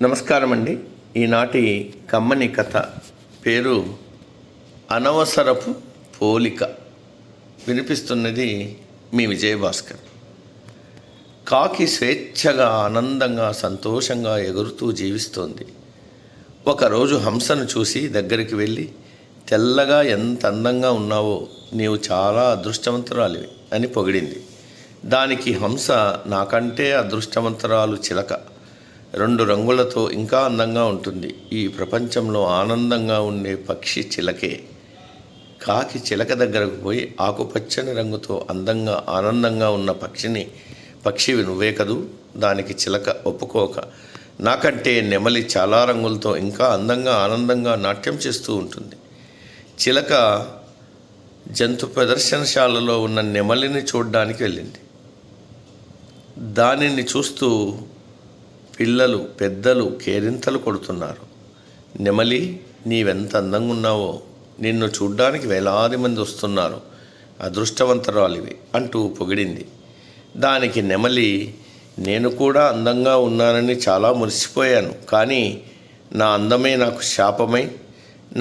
నమస్కారం అండి. ఈనాటి కమ్మని కథ పేరు అనవసరపు పోలిక. వినిపిస్తున్నది మీ విజయభాస్కర్. కాకి స్వేచ్ఛగా, ఆనందంగా, సంతోషంగా ఎగురుతూ జీవిస్తోంది. ఒకరోజు హంసను చూసి దగ్గరికి వెళ్ళి, తెల్లగా ఎంత అందంగా ఉన్నావో, నీవు చాలా అదృష్టవంతురాలివి అని పొగిడింది. దానికి హంస, నాకంటే అదృష్టవంతురాలు చిలక, 2 రంగులతో ఇంకా అందంగా ఉంటుంది. ఈ ప్రపంచంలో ఆనందంగా ఉండే పక్షి చిలకే. కాకి చిలక దగ్గరకు పోయి, ఆకుపచ్చని రంగుతో అందంగా ఆనందంగా ఉన్న పక్షివి నువ్వే కదూ. దానికి చిలక ఒప్పుకోక, నాకంటే నెమలి చాలా రంగులతో ఇంకా అందంగా ఆనందంగా నాట్యం చేస్తూ ఉంటుంది. చిలక జంతు ప్రదర్శనశాలలో ఉన్న నెమలిని చూడడానికి వెళ్ళింది. దానిని చూస్తూ పిల్లలు, పెద్దలు కేరింతలు కొడుతున్నారు. నెమలి, నీవెంత అందంగా ఉన్నావో, నిన్ను చూడ్డానికి వేలాది మంది వస్తున్నారు, అదృష్టవంతరాలివి అంటూ పొగిడింది. దానికి నెమలి, నేను కూడా అందంగా ఉన్నానని చాలా మురిసిపోయాను, కానీ నా అందమే నాకు శాపమై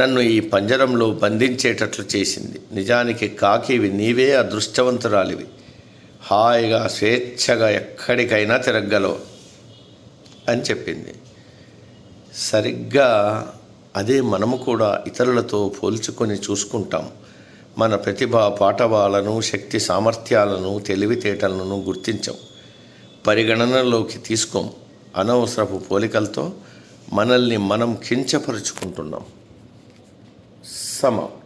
నన్ను ఈ పంజరంలో బంధించేటట్లు చేసింది. నిజానికి కాకివి, నీవే అదృష్టవంతురాలివి. హాయిగా స్వేచ్ఛగా ఎక్కడికైనా తిరగలవు అని చెప్పింది. సరిగ్గా అదే మనము కూడా ఇతరులతో పోల్చుకొని చూసుకుంటాం. మన ప్రతిభ, పాటవాలను, శక్తి సామర్థ్యాలను, తెలివితేటలను గుర్తించం, పరిగణనలోకి తీసుకోం. అనవసరపు పోలికలతో మనల్ని మనం కించపరుచుకుంటున్నాం. సమాప్తం.